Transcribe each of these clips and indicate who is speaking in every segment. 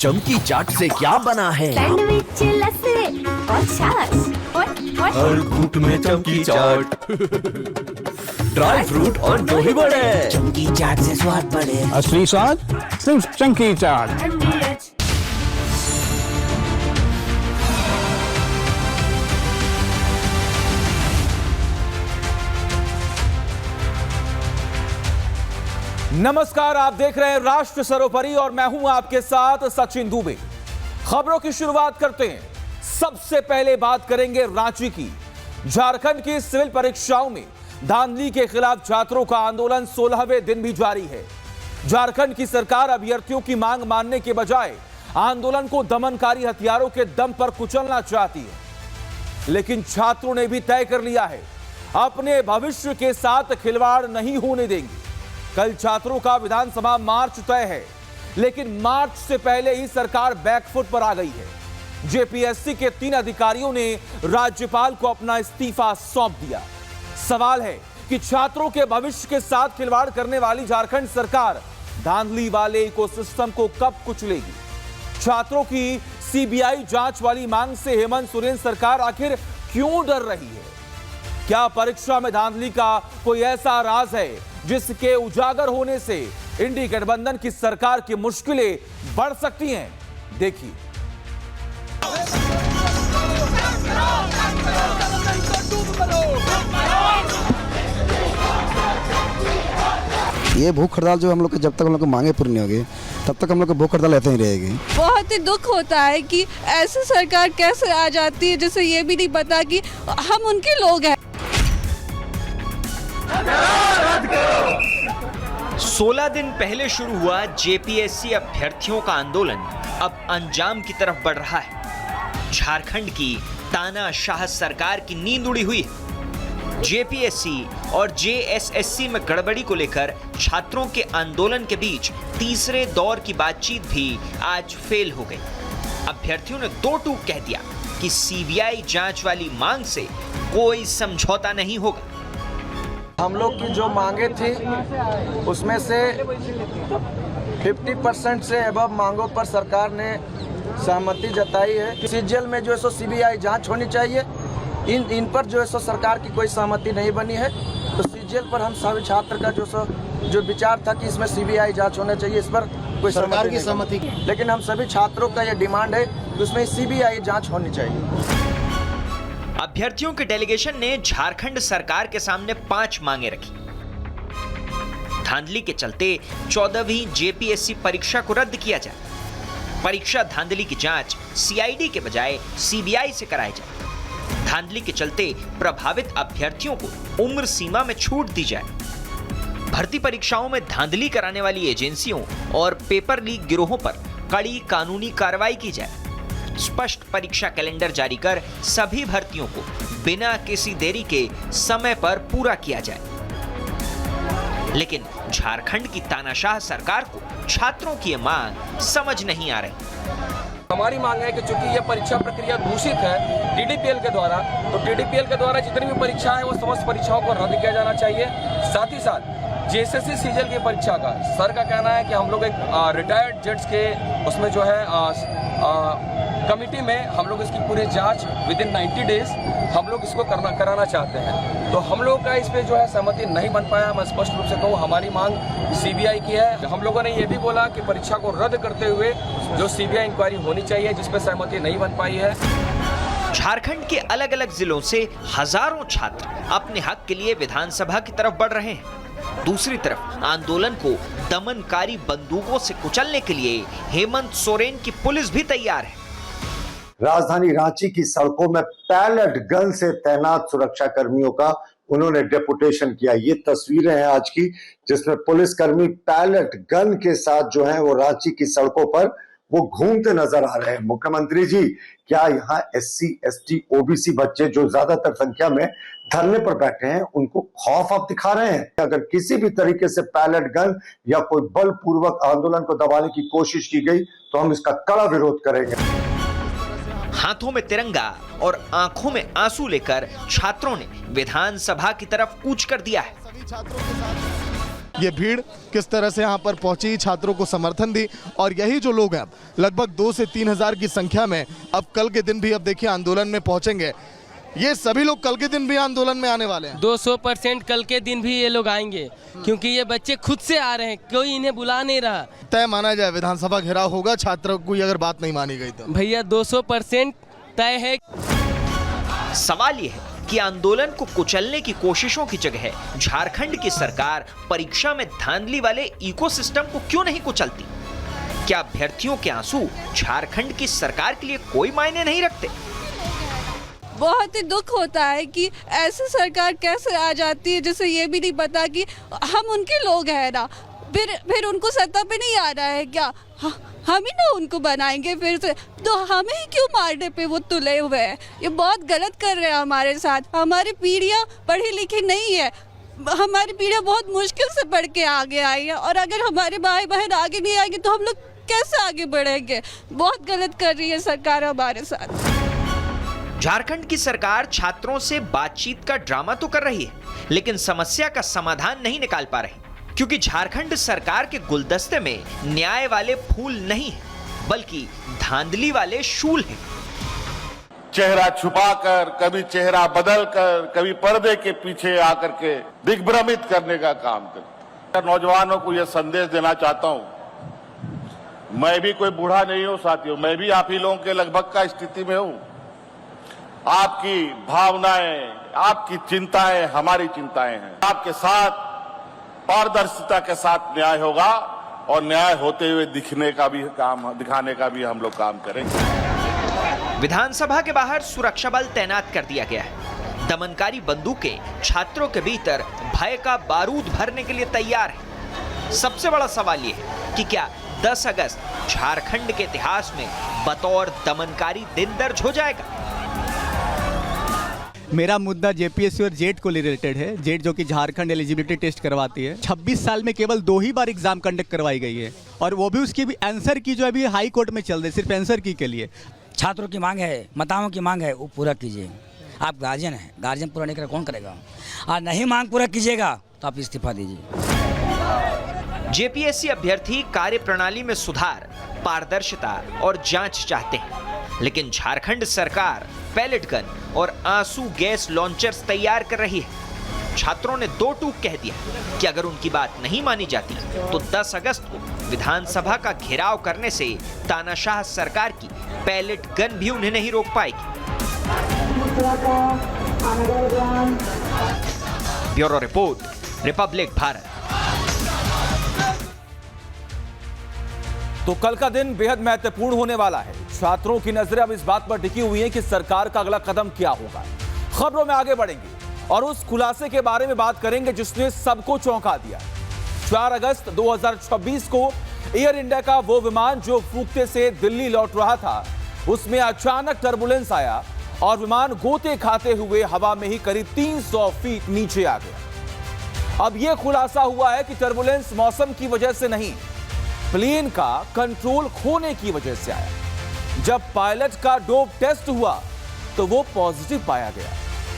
Speaker 1: चमकी चाट से क्या बना है?
Speaker 2: सैंडविच, लस्सी और छाछ और
Speaker 1: हर घूंट में चमकी चाट। ड्राई फ्रूट और दही बड़े। चमकी चाट से स्वाद बढ़े।
Speaker 3: असली स्वाद सिर्फ चंकी चाट।
Speaker 4: नमस्कार, आप देख रहे हैं राष्ट्र सर्वोपरि और मैं हूं आपके साथ सचिन दुबे। खबरों की शुरुआत करते हैं। सबसे पहले बात करेंगे रांची की। झारखंड की सिविल परीक्षाओं में धांधली के खिलाफ छात्रों का आंदोलन 16वें दिन भी जारी है। झारखंड की सरकार अभ्यर्थियों की मांग मानने के बजाय आंदोलन को दमनकारी हथियारों के दम पर कुचलना चाहती है, लेकिन छात्रों ने भी तय कर लिया है, अपने भविष्य के साथ खिलवाड़ नहीं होने देंगे। कल छात्रों का विधानसभा मार्च तय है, लेकिन मार्च से पहले ही सरकार बैकफुट पर आ गई है। जेपीएससी के 3 अधिकारियों ने राज्यपाल को अपना इस्तीफा सौंप दिया। सवाल है कि छात्रों के भविष्य के साथ खिलवाड़ करने वाली झारखंड सरकार धांधली वाले इकोसिस्टम को कब कुचलेगी? छात्रों की सीबीआई जांच वाली मांग से हेमंत सोरेन सरकार आखिर क्यों डर रही है? क्या परीक्षा में धांधली का कोई ऐसा राज है जिसके उजागर होने से इंडी गठबंधन की सरकार की मुश्किलें बढ़ सकती हैं? देखिए।
Speaker 5: ये भूख हड़ताल जो हम लोग के जब तक हम लोग की मांगे पूरी नहीं होगी तब तक हम लोग की भूख हड़ताल ऐसे ही रहेगी।
Speaker 6: बहुत ही दुख होता है कि ऐसी सरकार कैसे आ जाती है जिसे ये भी नहीं पता कि हम उनके लोग हैं।
Speaker 7: 16 दिन पहले शुरू हुआ जेपीएससी अभ्यर्थियों का आंदोलन अब अंजाम की तरफ बढ़ रहा है। झारखंड की तानाशाह सरकार की नींद उड़ी हुई है। जेपीएससी और जेएसएससी में गड़बड़ी को लेकर छात्रों के आंदोलन के बीच तीसरे दौर की बातचीत भी आज फेल हो गई। अभ्यर्थियों ने दो टूक कह दिया कि सीबीआई जांच वाली मांग से कोई समझौता नहीं होगा।
Speaker 8: हम लोग की जो मांगे थी उसमें से 50% से अबव मांगों पर सरकार ने सहमति जताई है। सीजीएल में जो है सो सीबीआई जांच होनी चाहिए। इन पर जो है सो सरकार की कोई सहमति नहीं बनी है, तो सीजीएल पर हम सभी छात्र का जो विचार था कि इसमें सीबीआई जांच होना चाहिए, इस पर कोई सरकार की सहमति, लेकिन हम सभी छात्रों का यह डिमांड है कि उसमें सीबीआई जांच होनी चाहिए।
Speaker 7: अभ्यर्थियों के डेलीगेशन ने झारखंड सरकार के सामने 5 मांगे रखी। धांधली के चलते 14वीं जेपीएससी परीक्षा को रद्द किया जाए। परीक्षा धांधली की जांच सीआईडी के बजाय सीबीआई से कराई जाए। धांधली के चलते प्रभावित अभ्यर्थियों को उम्र सीमा में छूट दी जाए। भर्ती परीक्षाओं में धांधली कराने वाली एजेंसियों और पेपर लीक गिरोहों पर कड़ी कानूनी कार्रवाई की जाए। स्पष्ट परीक्षा कैलेंडर जारी कर सभी भर्तियों को बिना किसी देरी के समय पर पूरा किया जाए। लेकिन झारखंड की तानाशाह सरकार को छात्रों की यह मांग समझ नहीं आ रही।
Speaker 9: हमारी मांग है कि चूंकि यह परीक्षा प्रक्रिया दूषित है डीडीपीएल के द्वारा, तो डीडीपीएल के द्वारा जितनी भी परीक्षा है वो समस्त परीक्षाओं को रद्द किया जाना चाहिए। साथ ही साथ जेएसएससी सीजीएल की परीक्षा का सर का कहना है कि हम लोग एक रिटायर्ड जज के उसमें जो है कमिटी में हम लोग इसकी पूरी जांच विदिन 90 डेज हम लोग इसको कराना चाहते हैं। तो हम लोग का इस पे जो है सहमति नहीं बन पाया। मैं स्पष्ट रूप से कहूँ, हमारी मांग सीबीआई की है। हम लोगों ने ये भी बोला कि परीक्षा को रद्द करते हुए जो सीबीआई इंक्वायरी होनी चाहिए, जिस पे सहमति नहीं बन पाई है।
Speaker 7: झारखंड के अलग अलग जिलों से हजारों छात्र अपने हक के लिए विधानसभा की तरफ बढ़ रहे हैं। दूसरी तरफ आंदोलन को दमनकारी बंदूकों से कुचलने के लिए हेमंत सोरेन की पुलिस भी तैयार है।
Speaker 10: राजधानी रांची की सड़कों में पैलेट गन से तैनात सुरक्षा कर्मियों का उन्होंने डेपुटेशन किया। ये तस्वीरें हैं आज की, जिसमें पुलिसकर्मी पैलेट गन के साथ जो है वो रांची की सड़कों पर वो घूमते नजर आ रहे हैं। मुख्यमंत्री जी, क्या यहाँ SC ST OBC बच्चे जो ज्यादातर संख्या में धरने पर बैठे हैं उनको खौफ आप दिखा रहे हैं? अगर किसी भी तरीके से पैलेट गन या कोई बलपूर्वक आंदोलन को दबाने की कोशिश की गई तो हम इसका कड़ा विरोध करेंगे।
Speaker 7: हाथों में तिरंगा और आंखों में आंसू लेकर छात्रों ने विधानसभा की तरफ कूच कर दिया है।
Speaker 11: ये भीड़ किस तरह से यहाँ पर पहुंची, छात्रों को समर्थन दी, और यही जो लोग हैं लगभग 2 से 3 हज़ार की संख्या में अब कल के दिन भी अब देखिए आंदोलन में पहुंचेंगे। ये सभी लोग कल के दिन भी आंदोलन में आने वाले हैं।
Speaker 12: 200% कल के दिन भी ये लोग आएंगे, क्योंकि ये बच्चे खुद से आ रहे हैं, कोई इन्हें बुला नहीं रहा।
Speaker 11: तय माना जाए विधानसभा घेराव होगा छात्रों को अगर बात नहीं मानी गई तो?
Speaker 12: भैया 200% तय है।
Speaker 7: सवाल ये है कि आंदोलन को कुचलने की कोशिशों की जगह झारखंड की सरकार परीक्षा में धांधली वाले इकोसिस्टम को क्यों नहीं कुचलती? क्या अभ्यर्थियों के आंसू झारखंड की सरकार के लिए कोई मायने नहीं रखते?
Speaker 6: बहुत ही दुख होता है कि ऐसी सरकार कैसे आ जाती है जिसे ये भी नहीं पता कि हम उनके लोग हैं ना, फिर उनको सत्ता पे नहीं आ रहा है क्या? हम ही ना उनको बनाएंगे फिर से, तो हमें ही क्यों मारने पे वो तुले हुए हैं? ये बहुत गलत कर रहे हैं हमारे साथ। हमारी पीढ़ियाँ पढ़ी लिखी नहीं है, हमारी पीढ़ियाँ बहुत मुश्किल से पढ़ के आगे आई है, और अगर हमारे भाई बहन आगे नहीं आएंगे तो हम लोग कैसे आगे बढ़ेंगे? बहुत गलत कर रही है सरकार हमारे साथ।
Speaker 7: झारखंड की सरकार छात्रों से बातचीत का ड्रामा तो कर रही है, लेकिन समस्या का समाधान नहीं निकाल पा रही, क्योंकि झारखंड सरकार के गुलदस्ते में न्याय वाले फूल नहीं है, बल्कि धांधली वाले शूल हैं।
Speaker 13: चेहरा छुपाकर, कभी चेहरा बदलकर, कभी पर्दे के पीछे आकर के दिग्भ्रमित करने का काम करते। नौजवानों को यह संदेश देना चाहता हूं, मैं भी कोई बूढ़ा नहीं हूं साथियों, मैं भी आप ही लोगों के लगभग का स्थिति में हूं। आपकी भावनाएं, आपकी चिंताएं हमारी चिंताएं हैं। आपके साथ पारदर्शिता के साथ न्याय होगा, और न्याय होते हुए दिखाने का भी हम लोग काम करेंगे।
Speaker 7: विधानसभा के बाहर सुरक्षा बल तैनात कर दिया गया है। दमनकारी बंदूकें छात्रों के भीतर भय का बारूद भरने के लिए तैयार है। सबसे बड़ा सवाल यह है कि क्या 10 अगस्त झारखंड के इतिहास में बतौर दमनकारी दिन दर्ज हो जाएगा?
Speaker 14: मेरा मुद्दा जेपीएससी और जेट को रिलेटेड है। जेट जो कि झारखंड एलिजिबिलिटी टेस्ट करवाती है, 26 साल में केवल 2 ही बार एग्जाम कंडक्ट करवाई गई है, और वो भी उसकी भी आंसर की जो अभी हाई कोर्ट में चल रही है, सिर्फ आंसर की के लिए।
Speaker 15: छात्रों की मांग है, माताओं की मांग है, वो पूरा कीजिए। आप गार्जियन हैं, गार्जियन पूरा नहीं करेगा कौन करेगा? और नहीं मांग पूरा कीजिएगा तो आप इस्तीफा दीजिए।
Speaker 7: जेपीएससी अभ्यर्थी कार्य प्रणाली में सुधार, पारदर्शिता और जांच चाहते हैं, लेकिन झारखंड सरकार पैलेट गन और आंसू गैस लॉन्चर्स तैयार कर रही है। छात्रों ने 2 टूक कह दिया कि अगर उनकी बात नहीं मानी जाती तो 10 अगस्त को विधानसभा का घेराव करने से तानाशाह सरकार की पैलेट गन भी उन्हें नहीं रोक पाएगी। Bureau report, Republic Bharat.
Speaker 4: तो कल का दिन बेहद महत्वपूर्ण होने वाला है। छात्रों की नजरें अब इस बात पर टिकी हुई हैं कि सरकार का अगला कदम क्या होगा। खबरों में आगे बढ़ेंगे और उस खुलासे के बारे में बात करेंगे जिसने सबको चौंका दिया। 4 अगस्त 2026 को एयर इंडिया का वो विमान जो फूकते से दिल्ली लौट रहा था, उसमें अचानक टर्बुलेंस आया और विमान गोते खाते हुए हवा में ही करीब 300 फीट नीचे आ गया। अब यह खुलासा हुआ है कि टर्बुलेंस मौसम की वजह से नहीं, प्लेन का कंट्रोल खोने की वजह से आया। जब पायलट का डोप टेस्ट हुआ तो वो पॉजिटिव पाया गया,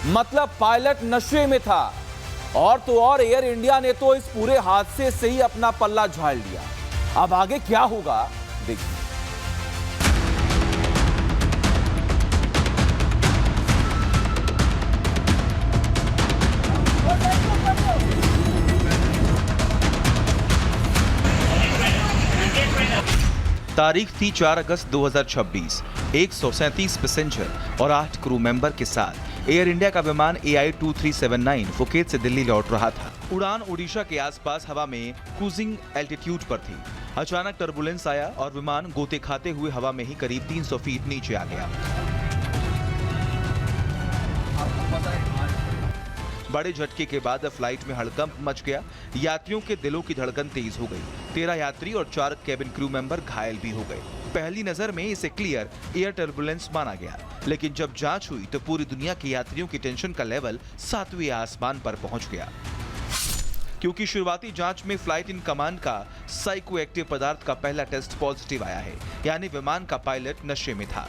Speaker 4: मतलब पायलट नशे में था। और तो और एयर इंडिया ने तो इस पूरे हादसे से ही अपना पल्ला झाड़ लिया। अब आगे क्या होगा देखिए।
Speaker 16: तारीख थी 4 अगस्त 2026। 137 पैसेंजर और 8 क्रू मेंबर के साथ एयर इंडिया का विमान AI-2379 फुकेत से दिल्ली लौट रहा था। उड़ान ओडिशा के आसपास हवा में क्रूजिंग एल्टीट्यूड पर थी। अचानक टर्बुलेंस आया और विमान गोते खाते हुए हवा में ही करीब 300 फीट नीचे आ गया। बड़े झटके के बाद फ्लाइट में हड़कंप मच गया। यात्रियों के दिलों की धड़कन तेज हो गई। 13 यात्री और 4 केबिन क्रू मेंबर घायल भी हो गए। पहली नजर में इसे क्लियर एयर टर्बुलेंस माना गया, लेकिन जब जांच हुई तो पूरी दुनिया के यात्रियों की टेंशन का लेवल 7वें आसमान पर पहुंच गया, क्योंकि शुरुआती जांच में फ्लाइट इन कमांड का साइकोएक्टिव पदार्थ का पहला टेस्ट पॉजिटिव आया है, यानी विमान का पायलट नशे में था।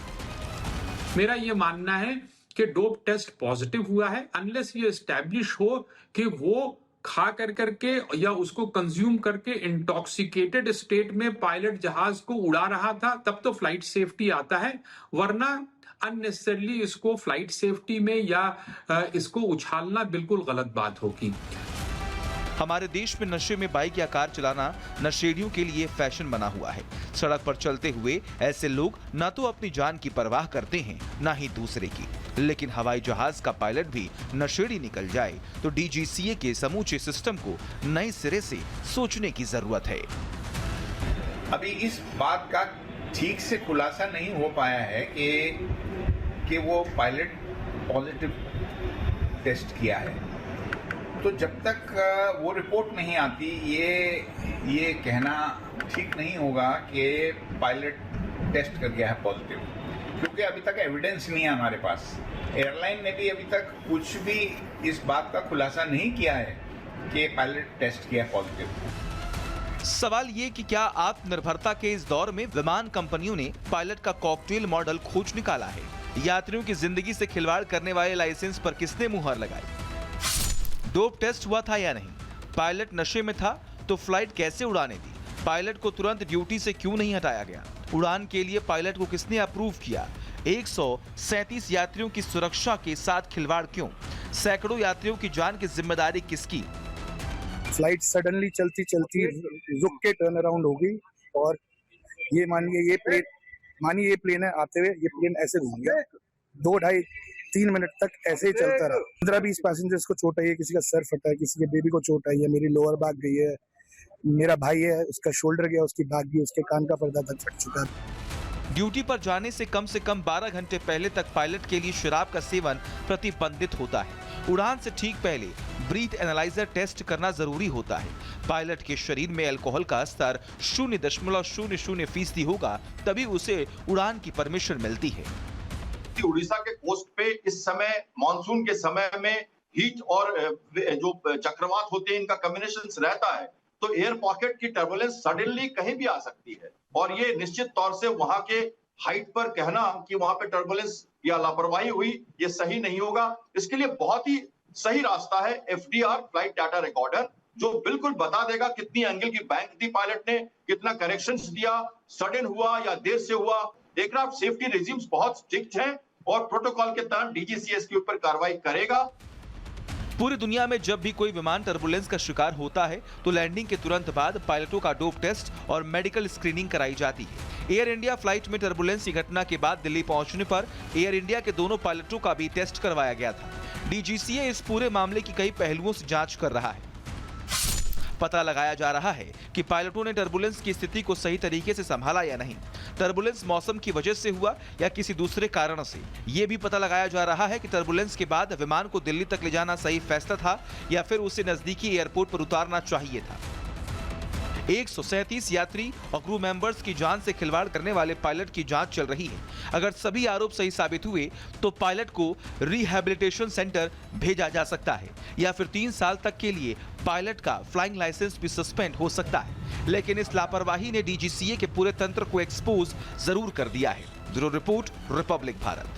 Speaker 17: मेरा ये मानना है कि डोप टेस्ट पॉजिटिव हुआ है, अनलेस ये एस्टैब्लिश हो कि वो खा कर करके या उसको कंज्यूम करके इंटॉक्सिकेटेड स्टेट में पायलट जहाज को उड़ा रहा था, तब तो फ्लाइट सेफ्टी आता है, वरना अननेसेसरली इसको फ्लाइट सेफ्टी में या इसको उछालना बिल्कुल गलत बात होगी।
Speaker 16: हमारे देश में नशे में बाइक या कार चलाना नशेड़ियों के लिए फैशन बना हुआ है। सड़क पर चलते हुए ऐसे लोग न तो अपनी जान की परवाह करते हैं, न ही दूसरे की। लेकिन हवाई जहाज का पायलट भी नशेड़ी निकल जाए तो डीजीसीए के समूचे सिस्टम को नए सिरे से सोचने की जरूरत है।
Speaker 18: अभी इस बात का ठीक से खुलासा नहीं हो पाया है कि वो पायलट पॉजिटिव टेस्ट किया है। तो जब तक वो रिपोर्ट नहीं आती ये कहना ठीक नहीं होगा कि पायलट टेस्ट कर गया है पॉजिटिव, क्योंकि अभी तक एविडेंस नहीं है हमारे पास। एयरलाइन ने भी अभी तक कुछ भी इस बात का खुलासा नहीं किया है कि पायलट टेस्ट किया है पॉजिटिव।
Speaker 16: सवाल ये कि क्या आत्मनिर्भरता के इस दौर में विमान कंपनियों ने पायलट का कॉकटेल मॉडल खोज निकाला है? यात्रियों की जिंदगी से खिलवाड़ करने वाले लाइसेंस पर किसने मुहर लगाई? डोप टेस्ट हुआ था या नहीं? पायलट नशे में था तो फ्लाइट कैसे उड़ाने दी? पायलट को तुरंत ड्यूटी से क्यों नहीं हटाया गया? उड़ान के लिए पायलट को किसने अप्रूव किया? 137 यात्रियों की सुरक्षा के साथ खिलवाड़ क्यों? सैकड़ों यात्रियों की जान की जिम्मेदारी किसकी?
Speaker 19: फ्लाइट सडनली चलती चलती रुक के टर्न अराउंड हो गई और ये मानिए ये प्लेन है, आते हुए ये प्लेन ऐसे घूम गया। 2-2.5-3 मिनट तक ऐसे ही चलता रहा। 15-20 पैसेंजर्स को चोट आई है, किसी का सर फटा है, किसी के बेबी को चोट आई है, मेरी लोअर बैक गई है, मेरा भाई है उसका शोल्डर गया, उसकी बैक गई, उसके कान का पर्दा तक फट चुका है।
Speaker 16: ड्यूटी पर जाने से कम 12 घंटे पहले तक पायलट के लिए शराब का सेवन प्रतिबंधित होता है। उड़ान से ठीक पहले ब्रीथ एनालाइजर टेस्ट करना जरूरी होता है। पायलट के शरीर में अल्कोहल का स्तर 0.00% होगा, तभी उसे उड़ान की परमिशन मिलती है।
Speaker 20: उड़ीसा के कोस्ट पे इस समय मानसून के समय में हीट और जो चक्रवात होते हैं इनका कॉम्बिनेशन रहता है, तो एयर पॉकेट की टर्बुलेंस सडनली कहीं भी आ सकती है और ये निश्चित तौर से वहां के हाइट पर कहना कि वहां पे टर्बुलेंस या लापरवाही हुई ये सही नहीं होगा। इसके लिए बहुत ही सही रास्ता है FDR फ्लाइट डाटा रिकॉर्डर, जो बिल्कुल बता देगा कितनी एंगल की बैंक दी पायलट ने, कितना करेक्शंस दिया, सडन हुआ या देर से हुआ। एयरक्राफ्ट सेफ्टी रेजिम्स बहुत स्ट्रिक्ट हैं और प्रोटोकॉल के तहत DGCA के ऊपर कार्रवाई करेगा।
Speaker 16: पूरी दुनिया में जब भी कोई विमान टर्बुलेंस का शिकार होता है तो लैंडिंग के तुरंत बाद पायलटों का डोप टेस्ट और मेडिकल स्क्रीनिंग कराई जाती है। एयर इंडिया फ्लाइट में टर्बुलेंस की घटना के बाद दिल्ली पहुंचने पर एयर इंडिया के दोनों पायलटों का भी टेस्ट करवाया गया था। DGCA इस पूरे मामले की कई पहलुओं से जांच कर रहा है। पता लगाया जा रहा है कि पायलटों ने टर्बुलेंस की स्थिति को सही तरीके से संभाला या नहीं। टर्बुलेंस मौसम की वजह से हुआ या किसी दूसरे कारण से। यह भी पता लगाया जा रहा है कि टर्बुलेंस के बाद विमान को दिल्ली तक ले जाना सही फैसला था या फिर उसे नजदीकी एयरपोर्ट पर उतारना चाहिए था। 137 यात्री और क्रू मेंबर्स की जान से खिलवाड़ करने वाले पायलट की जांच चल रही है। अगर सभी आरोप सही साबित हुए तो पायलट को रिहैबिलिटेशन सेंटर भेजा जा सकता है या फिर 3 साल तक के लिए पायलट का फ्लाइंग लाइसेंस भी सस्पेंड हो सकता है। लेकिन इस लापरवाही ने DGCA के पूरे तंत्र को एक्सपोज जरूर कर दिया है। Bureau report, Republic Bharat.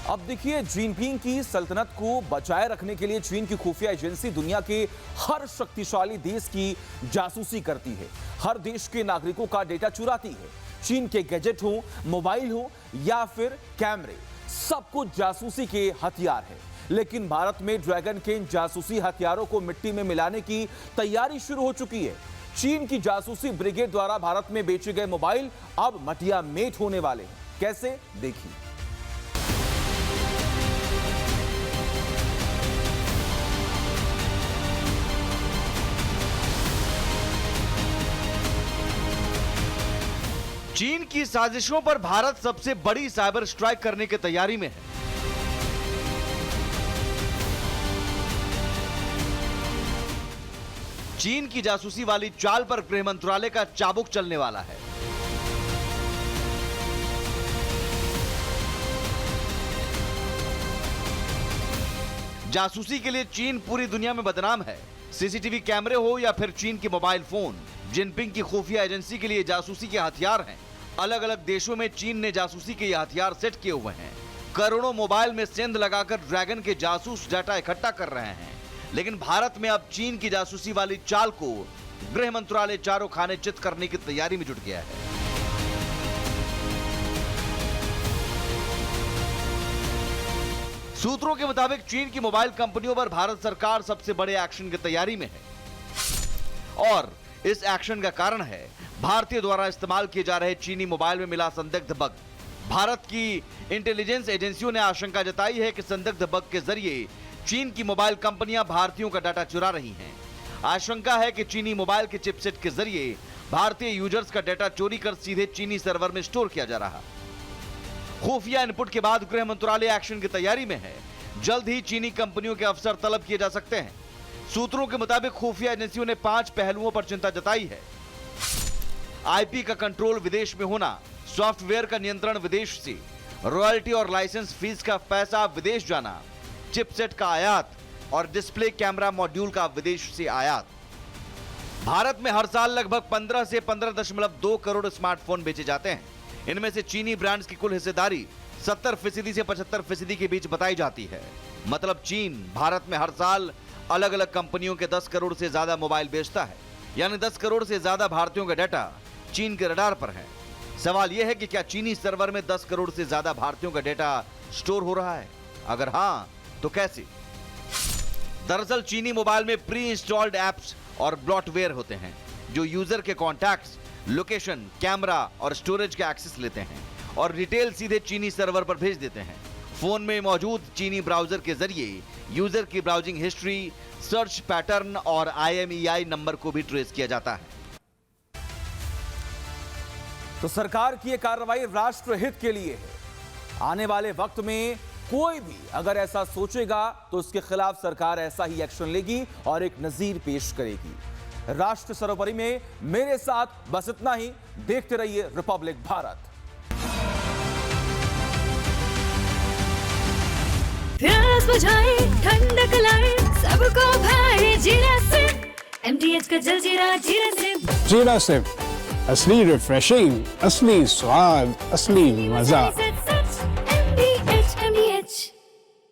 Speaker 4: अब देखिए, जिनपिंग की सल्तनत को बचाए रखने के लिए चीन की खुफिया एजेंसी दुनिया के हर शक्तिशाली देश की जासूसी करती है, हर देश के नागरिकों का डेटा चुराती है। चीन के गैजेट हो, मोबाइल हो या फिर कैमरे, सब कुछ जासूसी के हथियार है। लेकिन भारत में ड्रैगन के इन जासूसी हथियारों को मिट्टी में मिलाने की तैयारी शुरू हो चुकी है। चीन की जासूसी ब्रिगेड द्वारा भारत में बेचे गए मोबाइल अब मटिया मेट होने वाले हैं। कैसे, देखिए।
Speaker 21: चीन की साजिशों पर भारत सबसे बड़ी साइबर स्ट्राइक करने की तैयारी में है। चीन की जासूसी वाली चाल पर गृह मंत्रालय का चाबुक चलने वाला है। जासूसी के लिए चीन पूरी दुनिया में बदनाम है। सीसीटीवी कैमरे हो या फिर चीन के मोबाइल फोन, जिनपिंग की खुफिया एजेंसी के लिए जासूसी के हथियार हैं। अलग अलग देशों में चीन ने जासूसी के ये हथियार सेट किए हुए हैं। करोड़ों मोबाइल में सेंध लगाकर ड्रैगन के जासूस डाटा इकट्ठा कर रहे हैं। लेकिन भारत में अब चीन की जासूसी वाली चाल को गृह मंत्रालय चारों खाने चित करने की तैयारी में जुट गया है। सूत्रों के मुताबिक चीन की मोबाइल कंपनियों पर भारत सरकार सबसे बड़े एक्शन की तैयारी में है और इस एक्शन का कारण है भारतीय द्वारा इस्तेमाल किए जा रहे चीनी मोबाइल में मिला संदिग्ध बग। भारत की इंटेलिजेंस एजेंसियों ने आशंका जताई है कि संदिग्ध बग के जरिए चीन की मोबाइल कंपनियां भारतीयों का डाटा चुरा रही हैं। आशंका है कि चीनी मोबाइल के चिपसेट के जरिए भारतीय यूजर्स का डाटा चोरी कर सीधे चीनी सर्वर में स्टोर किया जा रहा। खुफिया इनपुट के बाद गृह मंत्रालय एक्शन की तैयारी में है। जल्द ही चीनी कंपनियों के अफसर तलब किए जा सकते हैं। सूत्रों के मुताबिक खुफिया एजेंसियों ने 5 पहलुओं पर चिंता जताई है। आईपी का कंट्रोल विदेश में होना, सॉफ्टवेयर का नियंत्रण विदेश से, रॉयल्टी और लाइसेंस फीस का पैसा विदेश जाना, चिपसेट का आयात और डिस्प्ले कैमरा मॉड्यूल का विदेश से आयात। भारत में हर साल लगभग 15 से 15.2 करोड़ स्मार्टफोन बेचे जाते हैं। इनमें से चीनी ब्रांड्स की कुल हिस्सेदारी 70% से 75% के बीच बताई जाती है। मतलब चीन भारत में हर साल अलग अलग कंपनियों के 10 करोड़ से ज्यादा मोबाइल बेचता है। यानी 10 करोड़ से ज्यादा भारतीयों का डाटा चीन के रडार पर है। सवाल यह है कि क्या चीनी सर्वर में 10 करोड़ से ज्यादा भारतीयों का डाटा स्टोर हो रहा है? अगर हां तो कैसे? दरअसल चीनी मोबाइल में प्री इंस्टॉल्ड एप्स और ब्लॉटवेयर होते हैं जो यूजर के कॉन्टैक्ट्स, लोकेशन, कैमरा और स्टोरेज का एक्सेस लेते हैं और डिटेल सीधे चीनी सर्वर पर भेज देते हैं। फोन में मौजूद चीनी ब्राउजर के जरिए यूजर की ब्राउजिंग हिस्ट्री, सर्च पैटर्न और IMEI नंबर को भी ट्रेस किया जाता है।
Speaker 4: तो सरकार की यह कार्रवाई राष्ट्रहित के लिए है। आने वाले वक्त में कोई भी अगर ऐसा सोचेगा तो उसके खिलाफ सरकार ऐसा ही एक्शन लेगी और एक नजीर पेश करेगी। राष्ट्र सर्वोपरि में मेरे साथ बस इतना ही। देखते रहिए रिपब्लिक भारत।
Speaker 2: प्यास बुझाए, ठंडक लाए, सबको भाए जीरा से। MTH का जलजीरा जीरा से।
Speaker 3: जीरा से असली रिफ्रेशिंग, असली स्वाद, असली मजा।